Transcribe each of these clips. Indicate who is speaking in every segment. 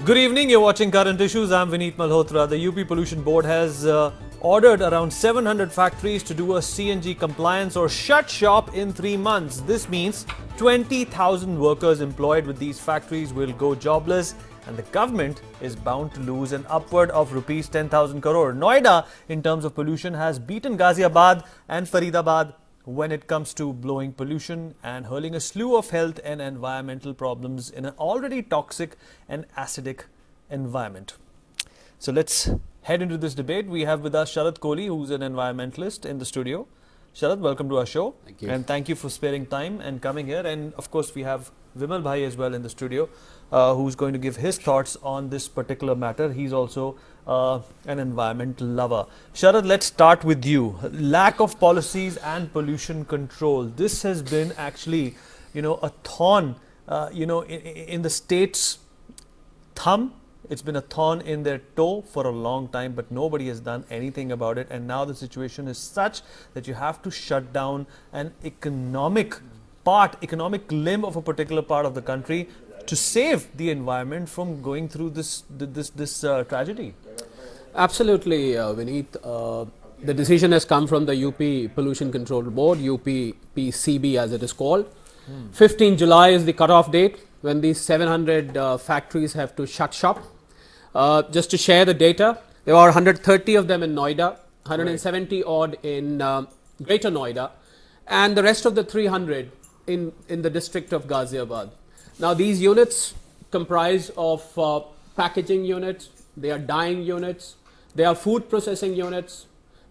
Speaker 1: Good evening, you're watching Current Issues. I'm Vineet Malhotra. The UP Pollution Board has ordered around 700 factories to do a CNG compliance or shut shop in 3 months. This means 20,000 workers employed with these factories will go jobless, and the government is bound to lose an upward of rupees 10,000 crore. Noida, in terms of pollution, has beaten Ghaziabad and Faridabad when it comes to blowing pollution and hurling a slew of health and environmental problems in an already toxic and acidic environment. So let's head into this debate. We have with us Sharad Kohli, who's an environmentalist, in the studio. Sharad, welcome to our show.
Speaker 2: Thank you. And
Speaker 1: thank you for sparing time and coming here. And of course, we have Vimal Bhai as well in the studio, who's going to give his thoughts on this particular matter. He's also an environmental lover. Sharad, let's start with you. Lack of policies and pollution control. This has been actually, a thorn, in the state's thumb. It's been a thorn in their toe for a long time, but nobody has done anything about it. And now the situation is such that you have to shut down an economic limb of a particular part of the country to save the environment from going through this tragedy.
Speaker 2: Absolutely, Vineet. The decision has come from the UP Pollution Control Board, UPPCB as it is called. 15 July is the cutoff date when these 700 factories have to shut shop. Just to share the data, there are 130 of them in Noida, 170 odd in Greater Noida, and the rest of the 300 in the district of Ghaziabad. Now these units comprise of packaging units, they are dyeing units, they are food processing units,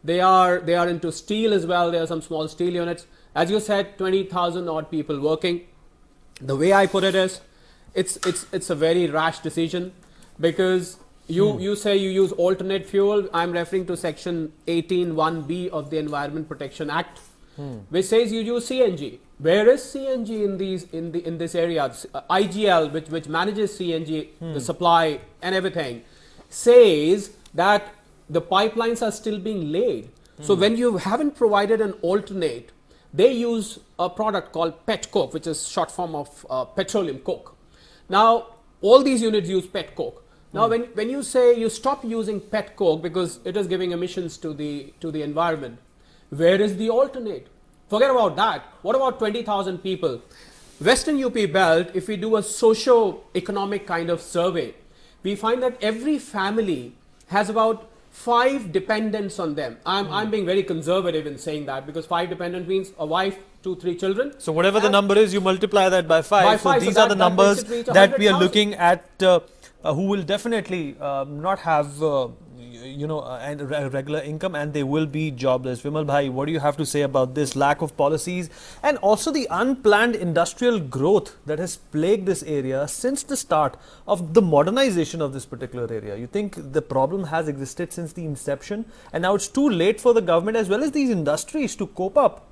Speaker 2: they are into steel as well. There are some small steel units. As you said, 20,000 odd people working. The way I put it is, it's a very rash decision, because you say you use alternate fuel. I'm referring to section 18(1)(b) of the Environment Protection Act, which says you use CNG. Where is CNG in this area? IGL, which manages CNG, the supply and everything, says that the pipelines are still being laid. So when you haven't provided an alternate, they use a product called pet coke, which is short form of petroleum coke. Now all these units use pet coke. Now when you say you stop using pet coke because it is giving emissions to the environment, where is the alternate? Forget about that. What about 20,000 people? Western UP belt, if we do a socio-economic kind of survey, we find that every family has about 5 dependents on them. I'm being very conservative in saying that, because 5 dependent means a wife, 2-3 children.
Speaker 1: So whatever the number is, you multiply that by 5. So these are the numbers that we are looking at, who will definitely not have a regular income, and they will be jobless. Vimal Bhai, what do you have to say about this lack of policies and also the unplanned industrial growth that has plagued this area since the start of the modernization of this particular area? You think the problem has existed since the inception, and now it's too late for the government as well as these industries to cope up?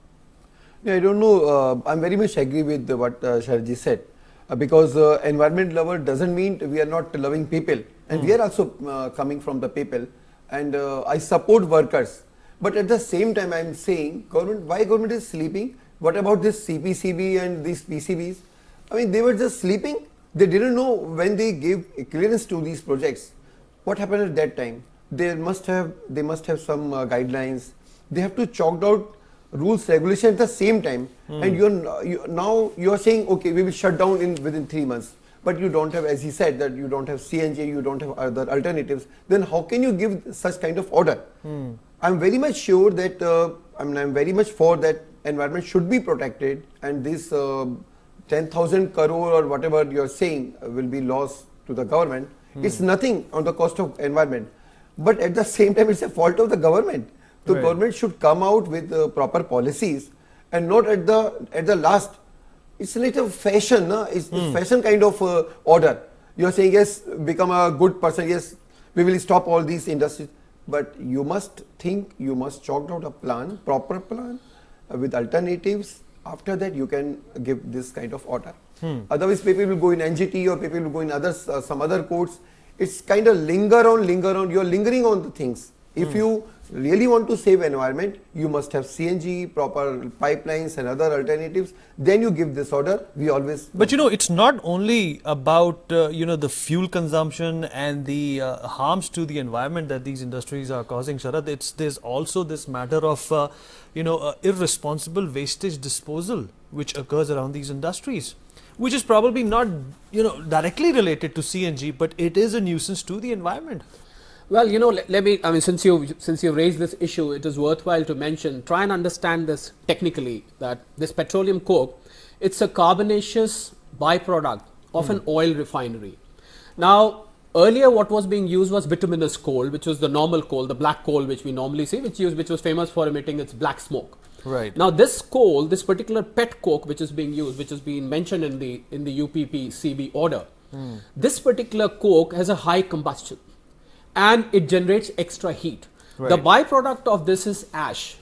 Speaker 3: Yeah, I don't know. I'm very much agree with what Sharji said, because environment lover doesn't mean we are not loving people, and we are also coming from the people, and I support workers. But at the same time, I'm saying why government is sleeping? What about this CPCB and these PCBs? I mean, they were just sleeping. They didn't know when they gave clearance to these projects. What happened at that time? They must have some guidelines. They have to chalk out rules, regulation at the same time, and now you are saying, okay, we will shut down within 3 months, but you don't have, as he said, that you don't have CNG, you don't have other alternatives. Then how can you give such kind of order? I'm very much sure that I'm very much for that environment should be protected, and this 10,000 crore or whatever you are saying will be lost to the government. It's nothing on the cost of environment, but at the same time, it's a fault of the government. The government should come out with proper policies, and not at the last. It's like a fashion, no? It's fashion kind of order. You are saying, yes, become a good person, yes, we will stop all these industries. But you must think, you must chalk out a plan, proper plan, with alternatives. After that, you can give this kind of order. Otherwise, people will go in NGT or people will go in some other courts. It's kind of linger on. You're lingering on the things. If you really want to save environment, you must have CNG, proper pipelines and other alternatives. Then you give this order. We always.
Speaker 1: But it's not only about the fuel consumption and the harms to the environment that these industries are causing, Sharad. There's also this matter of irresponsible wastage disposal which occurs around these industries, which is probably not directly related to CNG, but it is a nuisance to the environment.
Speaker 2: Well, let me, since you raised this issue, it is worthwhile to mention, try and understand this technically, that this petroleum coke, it's a carbonaceous byproduct of an oil refinery. Now, earlier what was being used was bituminous coal, which was the normal coal, the black coal which we normally see, which was famous for emitting its black smoke.
Speaker 1: Right.
Speaker 2: Now, this coal, this particular pet coke which is being used, which has been mentioned in the UPPCB order, this particular coke has a high combustion and it generates extra heat.
Speaker 1: Right.
Speaker 2: The byproduct of this is ash.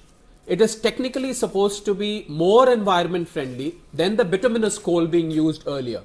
Speaker 2: It is technically supposed to be more environment friendly than the bituminous coal being used earlier,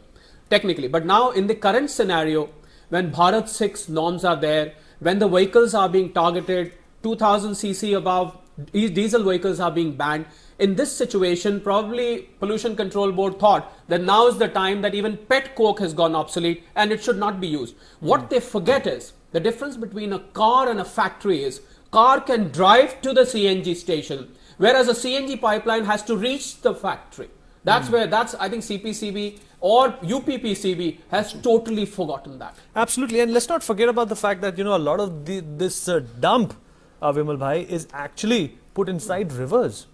Speaker 2: technically. But now in the current scenario, when Bharat 6 norms are there, when the vehicles are being targeted, 2000 cc above, diesel vehicles are being banned. In this situation, probably Pollution Control Board thought that now is the time that even pet coke has gone obsolete and it should not be used. What they forget is, the difference between a car and a factory is, car can drive to the CNG station, whereas a CNG pipeline has to reach the factory. That's where, I think CPCB or UPPCB has totally forgotten that.
Speaker 1: Absolutely, and let's not forget about the fact that a lot of this dump, Vimal Bhai, is actually put inside rivers,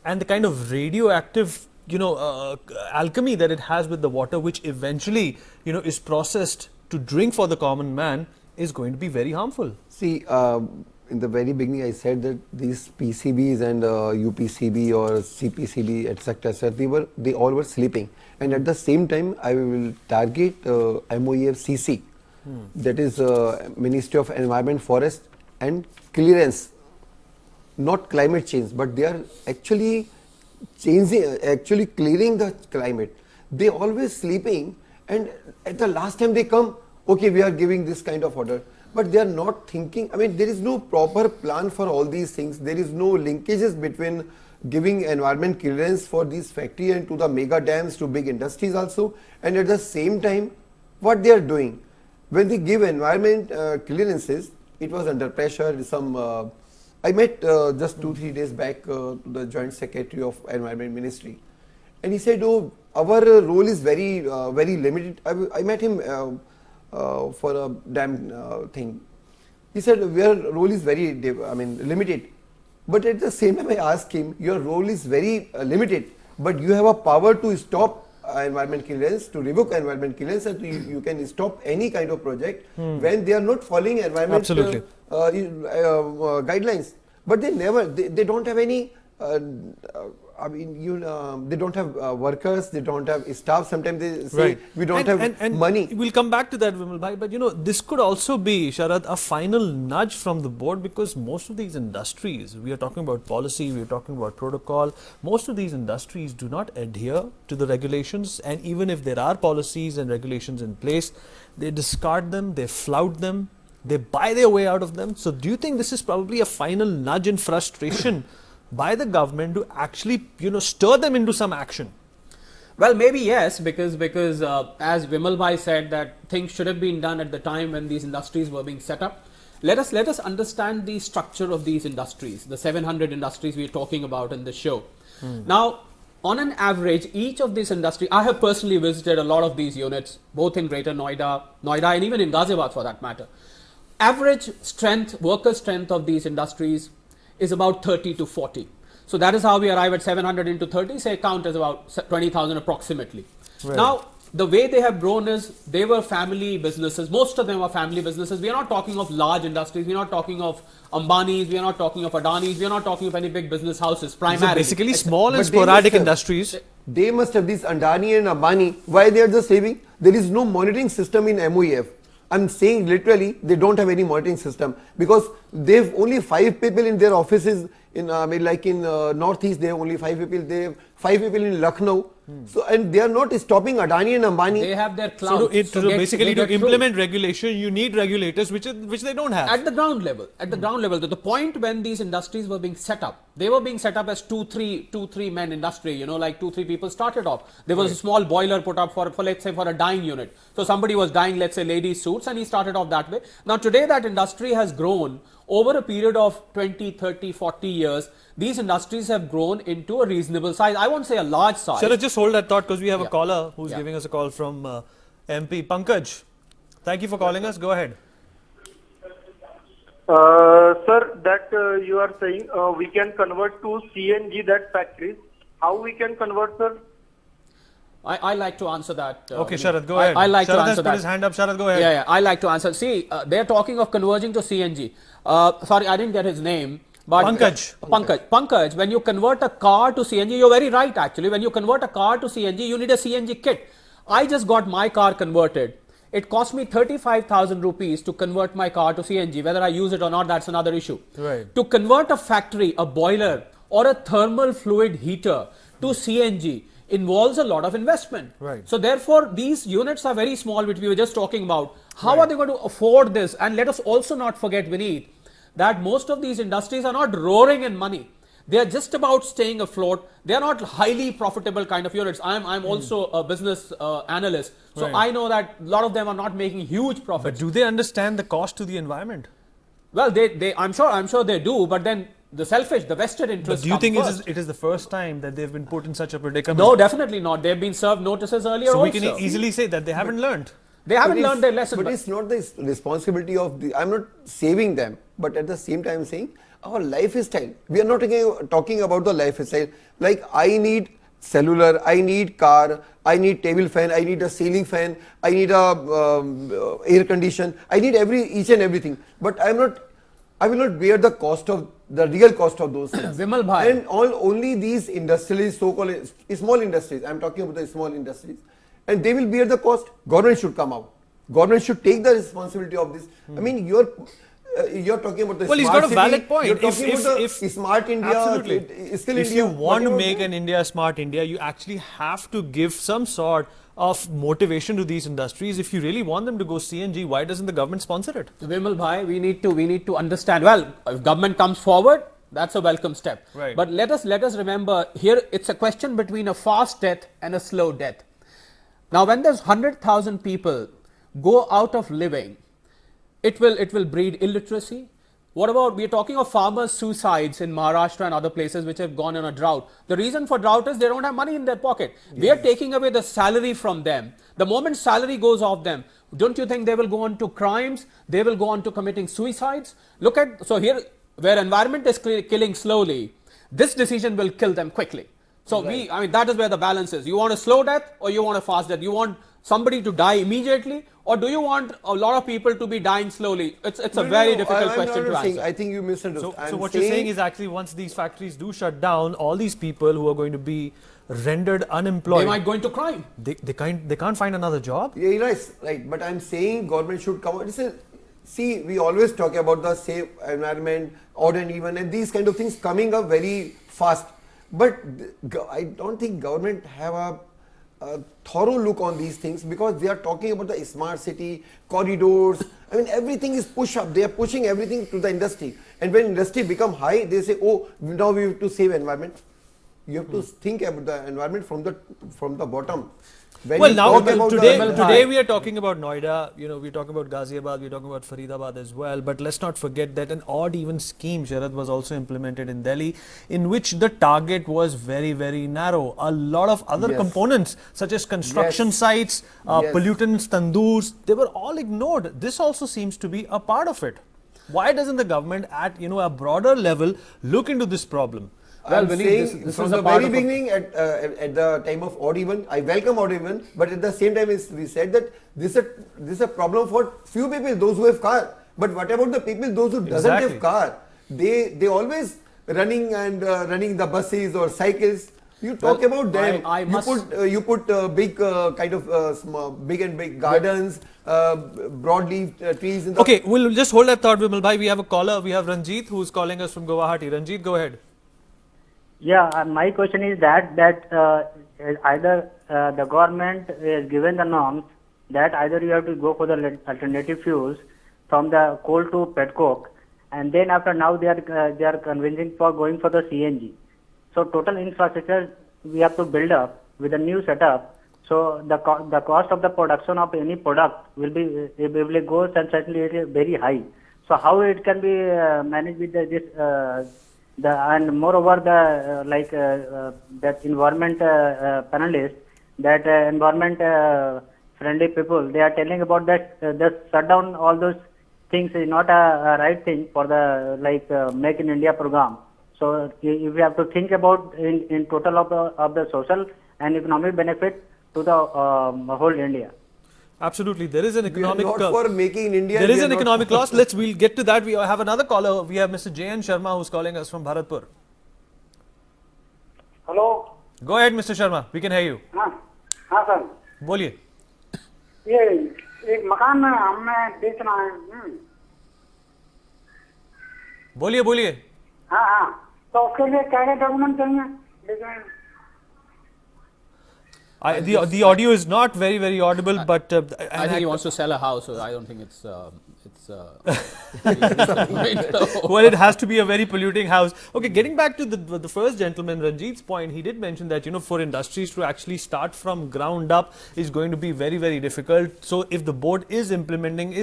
Speaker 1: and the kind of radioactive alchemy that it has with the water, which eventually is processed to drink for the common man, is going to be very harmful.
Speaker 3: See, in the very beginning, I said that these PCBs and UPCB or CPCB, etc., they all were sleeping. And at the same time, I will target MOEFCC, that is Ministry of Environment, Forest and Clearance, not climate change, but they are actually clearing the climate. They always sleeping, and at the last time they come, okay, we are giving this kind of order, but they are not thinking. There is no proper plan for all these things. There is no linkages between giving environment clearance for these factory and to the mega dams, to big industries also, and at the same time, what they are doing, when they give environment clearances, it was under pressure. I met just 2-3 days back the Joint Secretary of Environment Ministry, and he said, "Oh, our role is very limited." I met him for a dam thing. He said, "Your role is very limited." But at the same time, I asked him, "Your role is very limited, but you have a power to stop environment clearance, to revoke environment clearance, and you can stop any kind of project when they are not following environment guidelines." But they don't have any. They don't have workers, they don't have staff. Sometimes they say we don't have money.
Speaker 1: We'll come back to that, Vimal Bhai. But this could also be, Sharad, a final nudge from the board, because most of these industries, we are talking about policy, we are talking about protocol, most of these industries do not adhere to the regulations, and even if there are policies and regulations in place, they discard them, they flout them, they buy their way out of them. So do you think this is probably a final nudge in frustration by the government to actually stir them into some action?
Speaker 2: Well, maybe yes, because as Vimal Bhai said, that things should have been done at the time when these industries were being set up. Let us understand the structure of these industries, the 700 industries we are talking about in this show. Now, on an average, each of these industries, I have personally visited a lot of these units, both in Greater Noida, and even in Ghaziabad for that matter. Average strength, worker strength of these industries is about 30 to 40. So that is how we arrive at 700 into 30, say count as about 20,000 approximately.
Speaker 1: Right.
Speaker 2: Now, the way they have grown is, they were family businesses. Most of them are family businesses. We are not talking of large industries. We are not talking of Ambanis. We are not talking of Adanis. We are not talking of any big business houses, primarily.
Speaker 1: So basically small and sporadic industries.
Speaker 3: They must have these Adani and Ambani. Why they are just saving? There is no monitoring system in MOEF. I'm saying literally, they don't have any monitoring system, because they've only 5 people in their offices In I mean, like in Northeast, they have only 5 people. They have 5 people in Lucknow. So, and they are not stopping Adani and Ambani.
Speaker 2: They have their
Speaker 1: So,
Speaker 2: clout.
Speaker 1: basically, to
Speaker 2: get through.
Speaker 1: implement regulation, you need regulators, which they don't have.
Speaker 2: At the ground level, the point when these industries were being set up, they were being set up as two, three men industry, you know, like 2-3 people started off. There was a small boiler put up for let's say for a dyeing unit. So somebody was dyeing, let's say ladies suits, and he started off that way. Now today that industry has grown over a period of 20, 30, 40 years. These industries have grown into a reasonable size. I won't say a large size.
Speaker 1: Shall I just hold that thought, because we have a caller who's giving us a call from MP. Pankaj, thank you for calling us. Go ahead.
Speaker 4: Sir, that you are saying we can convert to CNG that factories. How we can convert, sir?
Speaker 2: I like to answer that.
Speaker 1: Okay, Sharad, go ahead.
Speaker 2: I like
Speaker 1: Sharad
Speaker 2: to answer
Speaker 1: has put
Speaker 2: that.
Speaker 1: his hand up. Sharad, go ahead.
Speaker 2: Yeah, I like to answer. See, they're talking of converging to CNG. Sorry, I didn't get his name. But Pankaj, when you convert a car to CNG, you're very right actually. When you convert a car to CNG, you need a CNG kit. I just got my car converted. It cost me 35,000 rupees to convert my car to CNG. Whether I use it or not, that's another issue.
Speaker 1: Right.
Speaker 2: To convert a factory, a boiler or a thermal fluid heater to CNG involves a lot of investment.
Speaker 1: Right.
Speaker 2: So therefore, these units are very small, which we were just talking about. How are they going to afford this? And let us also not forget, Vineet, that most of these industries are not roaring in money. They are just about staying afloat. They are not highly profitable kind of units. I'm also a business analyst. So I know that a lot of them are not making huge profits.
Speaker 1: But do they understand the cost to the environment?
Speaker 2: Well, I'm sure they do, but then the vested interest.
Speaker 1: But do you think it is the first time that they've been put in such a predicament?
Speaker 2: No, definitely not. They've been served notices earlier.
Speaker 1: So
Speaker 2: also.
Speaker 1: we can easily say that they haven't learned.
Speaker 2: They haven't learned their lesson.
Speaker 3: But it's not the responsibility of the. I'm not saving them, but at the same time saying our lifestyle. We are not talking about the lifestyle. Like I need cellular, I need car, I need table fan, I need a ceiling fan, I need a air condition, I need each and everything. But I will not bear the real cost of those things.
Speaker 2: Vimal bhai.
Speaker 3: And only these industries, so-called small industries, I'm talking about the small industries, and they will bear the cost. Government should come out. Government should take the responsibility of this. I mean, you're talking about the
Speaker 1: Well,
Speaker 3: smart
Speaker 1: he's got a
Speaker 3: city,
Speaker 1: valid point.
Speaker 3: You're talking about the smart India,
Speaker 1: absolutely.
Speaker 3: skill
Speaker 1: If
Speaker 3: India.
Speaker 1: you want to make an India smart India, you actually have to give some sort of motivation to these industries. If you really want them to go CNG, why doesn't the government sponsor it?
Speaker 2: Vimal bhai, we need to understand. Well, if government comes forward, that's a welcome step.
Speaker 1: Right.
Speaker 2: But let us remember here, it's a question between a fast death and a slow death. Now, when there's 100,000 people go out of living, it will breed illiteracy. What about, we are talking of farmers' suicides in Maharashtra and other places which have gone on a drought. The reason for drought is they don't have money in their pocket. Yes. We are taking away the salary from them. The moment salary goes off them, don't you think they will go on to crimes? They will go on to committing suicides? Look at, so here, where environment is killing slowly, this decision will kill them quickly. So that is where the balance is. You want a slow death or you want a fast death? You want somebody to die immediately, or do you want a lot of people to be dying slowly? It's a very difficult question to answer.
Speaker 3: I think you misunderstood.
Speaker 1: So what you're saying is actually once these factories do shut down, all these people who are going to be rendered unemployed,
Speaker 2: they might go into crime.
Speaker 1: They can't find another job.
Speaker 3: Yeah, right. But I'm saying government should come out. See, we always talk about the safe environment, odd and even, and these kind of things coming up very fast. But I don't think government have a thorough look on these things, because they are talking about the smart city, corridors. I mean, everything is pushed up. They are pushing everything to the industry. And when industry become high, they say, oh, now we have to save environment. You have to think about the environment from the bottom.
Speaker 1: Well, now today we are talking about Noida, we're talking about Ghaziabad, we're talking about Faridabad as well. But let's not forget that an odd even scheme, Sharad, was also implemented in Delhi, in which the target was very, very narrow. A lot of other components, such as construction sites, pollutants, tandoors, they were all ignored. This also seems to be a part of it. Why doesn't the government at a broader level look into this problem?
Speaker 3: Well, I'm saying this from the very beginning, at the time of odd even, I welcome odd even, but at the same time, we said that this is a problem for few people, those who have car. But what about the people, those who doesn't have car? They always running the buses or cycles. You talk about them.
Speaker 2: I must.
Speaker 3: You put big kind of small, big gardens, broadleaf trees in the.
Speaker 1: Okay, we'll just hold that thought, Vimal bhai. We have a caller. We have Ranjit who's calling us from Guwahati. Ranjit, go ahead.
Speaker 5: Yeah, my question is that either the government has given the norms that either you have to go for the alternative fuels from the coal to petcoke, and then after now they are convincing for going for the CNG. So total infrastructure we have to build up with a new setup. So the cost of the production of any product will go certainly very high. So how it can be managed with and moreover that environment panelists, that environment friendly people, they are telling about that just shut down all those things is not a right thing for the Make in India program. So if we have to think about in total of the social and economic benefit to the whole India.
Speaker 1: Absolutely, there is an economic.
Speaker 3: We are not for making in India.
Speaker 1: There is an economic loss. We'll get to that. We have another caller. We have Mr. J.N. Sharma who's calling us from Bharatpur.
Speaker 6: Hello.
Speaker 1: Go ahead, Mr. Sharma. We can hear you.
Speaker 6: हाँ sir,
Speaker 1: बोलिए.
Speaker 6: ये एक मकान हमने बेचना है.
Speaker 1: बोलिए.
Speaker 6: हाँ, तो उसके लिए क्या क्या डॉक्यूमेंट चाहिए? लेकिन
Speaker 1: The audio is not very audible, but
Speaker 2: I think he wants to sell a house, so I don't think it's
Speaker 1: well, it has to be a very polluting house. Okay, getting back to the first gentleman, Ranjit's point, he did mention that, for industries to actually start from ground up is going to be very difficult. So if the board is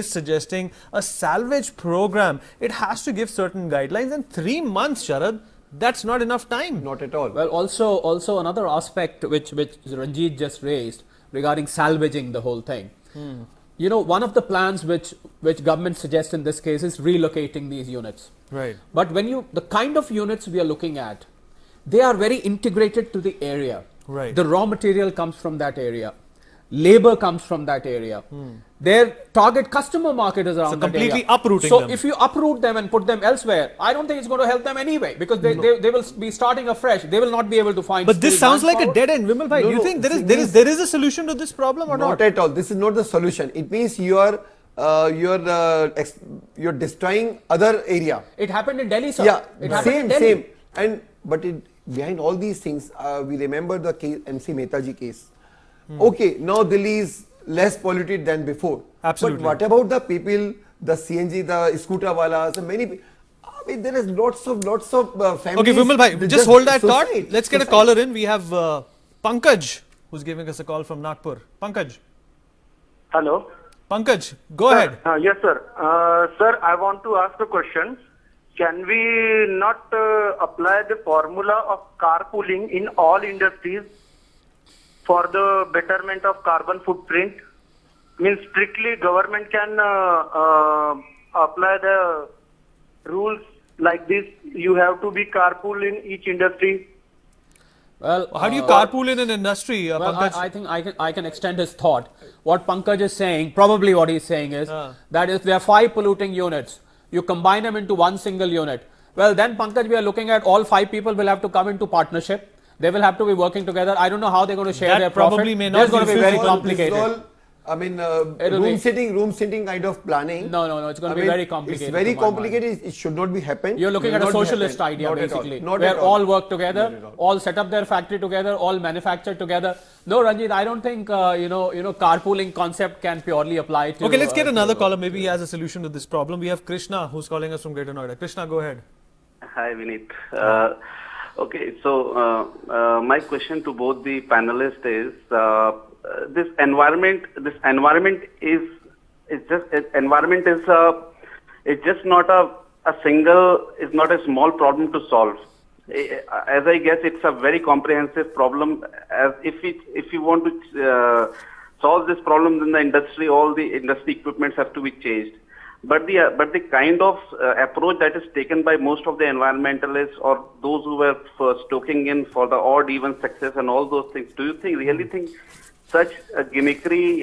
Speaker 1: suggesting a salvage program, it has to give certain guidelines, and 3 months, Sharad, that's not enough time.
Speaker 3: Not at all.
Speaker 2: Well, also another aspect which Ranjit just raised regarding salvaging the whole thing. One of the plans which government suggests in this case is relocating these units.
Speaker 1: Right.
Speaker 2: But the kind of units we are looking at, they are very integrated to the area.
Speaker 1: Right.
Speaker 2: The raw material comes from that area. Labor comes from that area. Their target customer market is around that area.
Speaker 1: Completely uprooting
Speaker 2: them.
Speaker 1: them.
Speaker 2: So if you uproot them and put them elsewhere, I don't think it's going to help them anyway, because they will be starting afresh. They will not be able to find.
Speaker 1: But this sounds like a dead end, Vimal bhai. Do you think there is a solution to this problem or not?
Speaker 3: Not at all. This is not the solution. It means you're destroying other area.
Speaker 2: It happened in Delhi, sir.
Speaker 3: Yeah,
Speaker 2: it happened in Delhi.
Speaker 3: same. But behind all these things, we remember the case, MC Mehtaji case. Okay, now Delhi is less polluted than before.
Speaker 1: Absolutely.
Speaker 3: But what about the people, the CNG, the scooter walas, and many people? I mean, there is lots of families.
Speaker 1: Okay, Vimal bhai, just hold that thought. Let's get a caller in. We have Pankaj who's giving us a call from Nagpur. Pankaj.
Speaker 4: Hello.
Speaker 1: Pankaj, go ahead.
Speaker 4: Yes, sir. Sir, I want to ask a question. Can we not apply the formula of carpooling in all industries for the betterment of carbon footprint? Means strictly government can apply the rules like this. You have to be carpool in each industry.
Speaker 2: Well,
Speaker 1: how do you carpool in an industry, Pankaj?
Speaker 2: I think I can extend his thought. What Pankaj is saying, probably what he's saying is that if there are 5 polluting units, you combine them into one single unit. Well, then Pankaj, we are looking at all 5 people will have to come into partnership. They will have to be working together. I don't know how they're going to share their profit.
Speaker 1: Probably may not.
Speaker 2: It's going to be very complicated.
Speaker 3: Room sitting kind of planning.
Speaker 2: No, it's going to be very complicated.
Speaker 3: It's very complicated. It should not be happen.
Speaker 2: You're looking at a socialist idea, basically, where all work together, all set up their factory together, all manufacture together. No, Ranjit, I don't think carpooling concept can purely apply to.
Speaker 1: Okay, let's get another caller. Maybe he has a solution to this problem. We have Krishna who's calling us from Greater Noida. Krishna, go ahead.
Speaker 7: Hi, Vineet. Okay, so my question to both the panelists is this environment is not a small problem to solve. As I guess, it's a very comprehensive problem. As if you want to solve this problem in the industry, all the industry equipments have to be changed. But the kind of approach that is taken by most of the environmentalists or those who were stoking in for the odd even success and all those things, do you really think such a gimmickry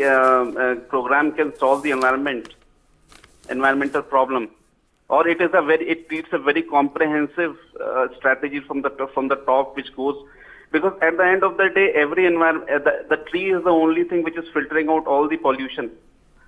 Speaker 7: program can solve the environmental problem, or it needs a very comprehensive strategy from the top, which goes Because at the end of the day, every environment, the tree is the only thing which is filtering out all the pollution.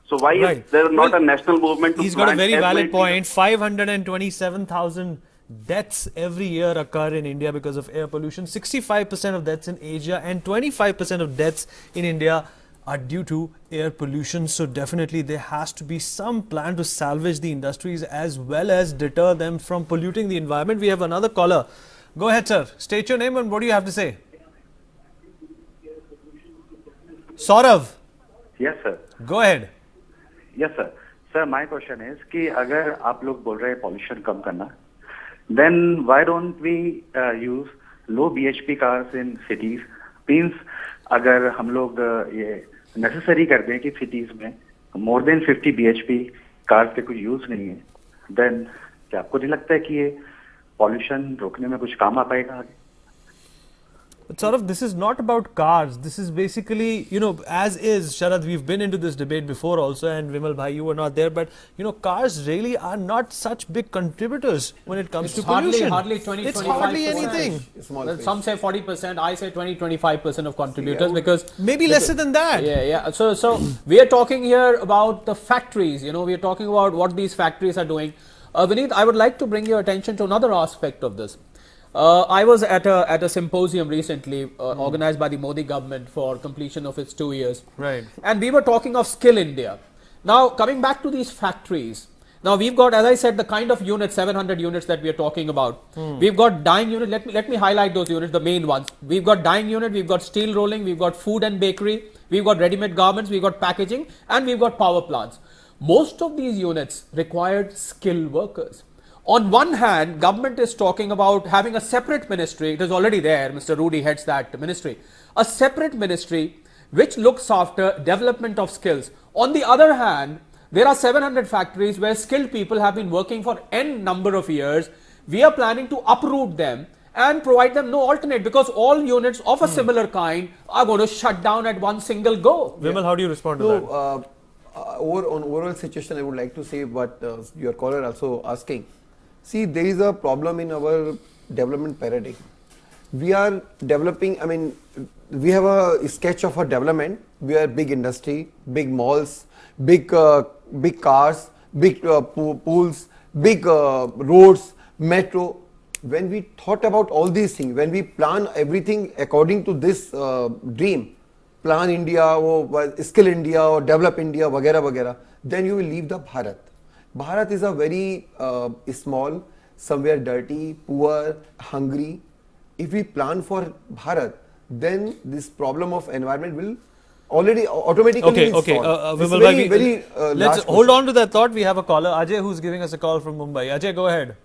Speaker 7: So why
Speaker 1: Right.
Speaker 7: is there not
Speaker 1: Well,
Speaker 7: a national movement to
Speaker 1: He's got a
Speaker 7: plant
Speaker 1: very
Speaker 7: as
Speaker 1: valid
Speaker 7: many
Speaker 1: point. 527,000 deaths every year occur in India because of air pollution. 65% of deaths in Asia and 25% of deaths in India are due to air pollution. So definitely there has to be some plan to salvage the industries as well as deter them from polluting the environment. We have another caller. Go ahead, sir. State your name and what do you have to say? Saurav,
Speaker 8: Yes, sir.
Speaker 1: go ahead.
Speaker 8: Yes, sir. Sir, my question is कि अगर आप लोग बोल रहे हैं pollution कम करना, then why don't we use low BHP cars in cities? Means अगर हम लोग ये necessary कर दें कि cities में more than 50 BHP cars के कुछ use नहीं है, then क्या आपको नहीं लगता है कि ये pollution रोकने में कुछ काम आ पाएगा आगे?
Speaker 1: But Saurav, this is not about cars. This is basically, as is, Sharad, we've been into this debate before also, and Vimal Bhai, you were not there, but, cars really are not such big contributors when it comes to pollution.
Speaker 2: Hardly 20,
Speaker 1: It's
Speaker 2: 25%.
Speaker 1: hardly anything.
Speaker 2: Well, some say 40%, I say 20-25% of contributors because
Speaker 1: Maybe lesser than that.
Speaker 2: Yeah. So we are talking here about the factories. We are talking about what these factories are doing. Vineet, I would like to bring your attention to another aspect of this. I was at a symposium recently organized by the Modi government for completion of its 2 years.
Speaker 1: Right.
Speaker 2: And we were talking of Skill India. Now, coming back to these factories, now we've got, as I said, the kind of units, 700 units that we are talking about. We've got dyeing unit. Let me highlight those units, the main ones. We've got dyeing unit, we've got steel rolling, we've got food and bakery, we've got ready-made garments, we've got packaging, and we've got power plants. Most of these units required skilled workers. On one hand, government is talking about having a separate ministry. It is already there. Mr. Rudy heads that ministry. A separate ministry which looks after development of skills. On the other hand, there are 700 factories where skilled people have been working for n number of years. We are planning to uproot them and provide them no alternate because all units of a similar kind are going to shut down at one single go.
Speaker 1: Vimal, how do you respond to that?
Speaker 3: On overall situation, I would like to say what your caller also asking. See, there is a problem in our development paradigm. We are developing, we have a sketch of a development. We are big industry, big malls, big cars, big pools, big roads, metro. When we thought about all these things, when we plan everything according to this dream, plan India or skill India or develop India, vagera vagera, then you will leave the Bharat. Bharat is a very small, somewhere dirty, poor, hungry. If we plan for Bharat, then this problem of environment will automatically
Speaker 1: Okay.
Speaker 3: solved.
Speaker 1: Let's hold on to that thought. We have a caller, Ajay, who's giving us a call from Mumbai. Ajay, go ahead.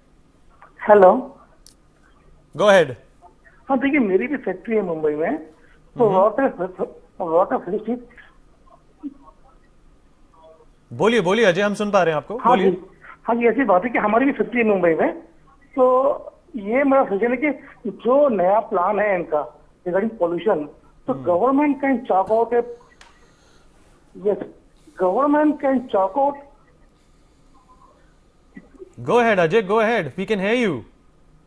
Speaker 6: Hello
Speaker 1: Go ahead.
Speaker 6: हाँ देखिए मेरी भी factory है मुंबई में तो water फिलिस्टिक
Speaker 1: बोलिए अजय, हम सुन पा रहे हैं आपको.
Speaker 6: हाँ जी
Speaker 1: बोलिए.
Speaker 6: हाँ जी ऐसी बात है कि हमारी भी फैक्ट्री है मुंबई में तो ये मेरा सजेशन है कि जो नया प्लान है इनका रिगार्डिंग पोल्यूशन तो government can chalk out yes government can chalk out
Speaker 1: Go ahead, Ajay, go ahead. We can hear you.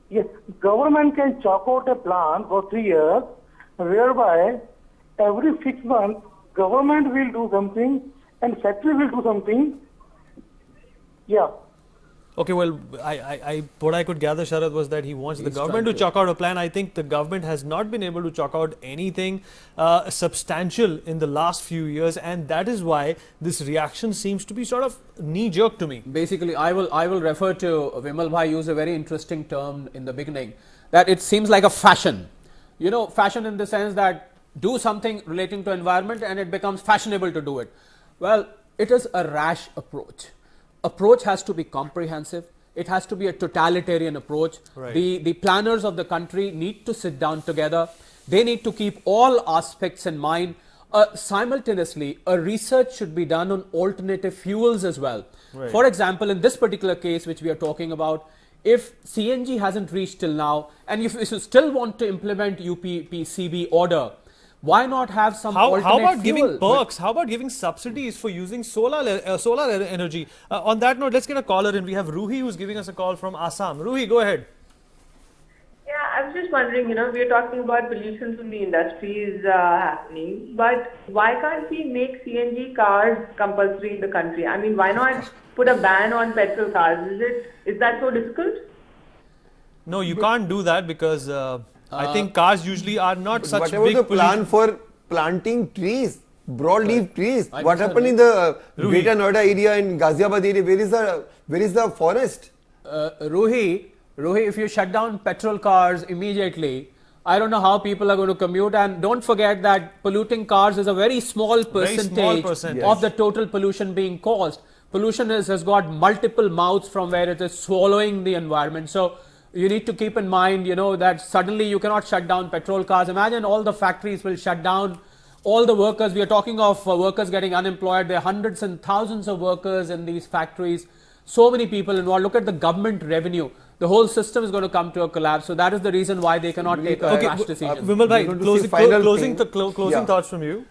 Speaker 6: Yes, government can chalk out a plan for 3 years, whereby every 6 months, government will do something and factory will do something. Yeah.
Speaker 1: Okay, well, what I could gather, Sharad, was that he wants the government to chalk out a plan. I think the government has not been able to chalk out anything substantial in the last few years, and that is why this reaction seems to be sort of knee-jerk to me.
Speaker 2: Basically, I will refer to Vimal Bhai used a very interesting term in the beginning that it seems like a fashion. Fashion in the sense that do something relating to environment and it becomes fashionable to do it. Well, it is a rash approach. Approach has to be comprehensive. It has to be a totalitarian approach.
Speaker 1: Right.
Speaker 2: The planners of the country need to sit down together. They need to keep all aspects in mind. Simultaneously, a research should be done on alternative fuels as well.
Speaker 1: Right.
Speaker 2: For example, in this particular case which we are talking about, if CNG hasn't reached till now, and if you still want to implement UPPCB order, why not have some alternate
Speaker 1: How about
Speaker 2: fuel?
Speaker 1: giving perks? How about giving subsidies for using solar energy? On that note, let's get a caller in. We have Ruhi who's giving us a call from Assam. Ruhi, go ahead.
Speaker 9: Yeah, I was just wondering, we're talking about pollution from the industries happening, but why can't we make CNG cars compulsory in the country? I mean, why not put a ban on petrol cars? Is that so difficult?
Speaker 1: No, you can't do that because I think cars usually are not such
Speaker 3: Whatever
Speaker 1: big
Speaker 3: the plan
Speaker 1: pollution.
Speaker 3: for planting trees, broadleaf trees.
Speaker 2: I
Speaker 3: What
Speaker 2: disagree.
Speaker 3: happened in the
Speaker 1: Ruhi.
Speaker 3: Greater Noida area in Ghaziabad area? Where is the forest?
Speaker 2: Ruhi, if you shut down petrol cars immediately, I don't know how people are going to commute. And don't forget that polluting cars is a very small percentage of the total pollution being caused. Pollution has got multiple mouths from where it is swallowing the environment. So you need to keep in mind, that suddenly you cannot shut down petrol cars. Imagine all the factories will shut down. All the workers, we are talking of workers getting unemployed. There are hundreds and thousands of workers in these factories. So many people involved. Look at the government revenue. The whole system is going to come to a collapse. So that is the reason why they cannot take a rash decision.
Speaker 1: Vimal bhai,
Speaker 3: We're going to say
Speaker 1: closing
Speaker 3: Yeah.
Speaker 1: thoughts from you.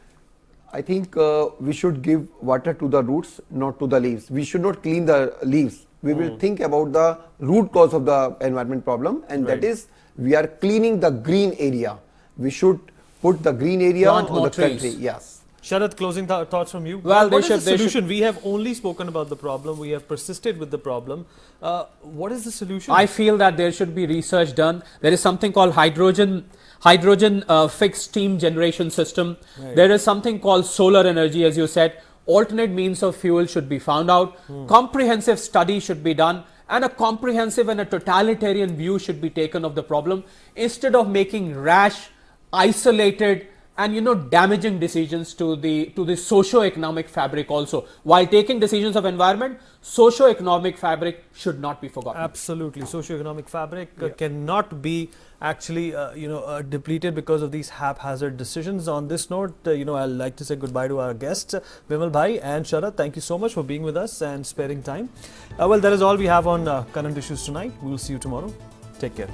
Speaker 3: I think we should give water to the roots, not to the leaves. We should not clean the leaves. We will think about the root cause of the environment problem, and that is we are cleaning the green area. We should put the green area
Speaker 2: Plant
Speaker 3: on
Speaker 2: more
Speaker 3: the country.
Speaker 2: trees.
Speaker 3: Yes.
Speaker 1: Sharad, closing thoughts from you.
Speaker 2: Well,
Speaker 1: What is the
Speaker 2: they should-
Speaker 1: solution? We have only spoken about the problem. We have persisted with the problem. What is the solution?
Speaker 2: I feel that there should be research done. There is something called hydrogen fixed steam generation system. There is something called solar energy, as you said. Alternate means of fuel should be found out. Comprehensive study should be done, and a comprehensive and a totalitarian view should be taken of the problem instead of making rash, isolated, and damaging decisions to the socio-economic fabric also. While taking decisions of environment, socio-economic fabric should not be forgotten.
Speaker 1: Absolutely. Socio-economic fabric cannot be actually depleted because of these haphazard decisions. On this note, I'd like to say goodbye to our guests, Vimal bhai and Sharad. Thank you so much for being with us and sparing time. Well, that is all we have on current issues tonight. We will see you tomorrow. Take care.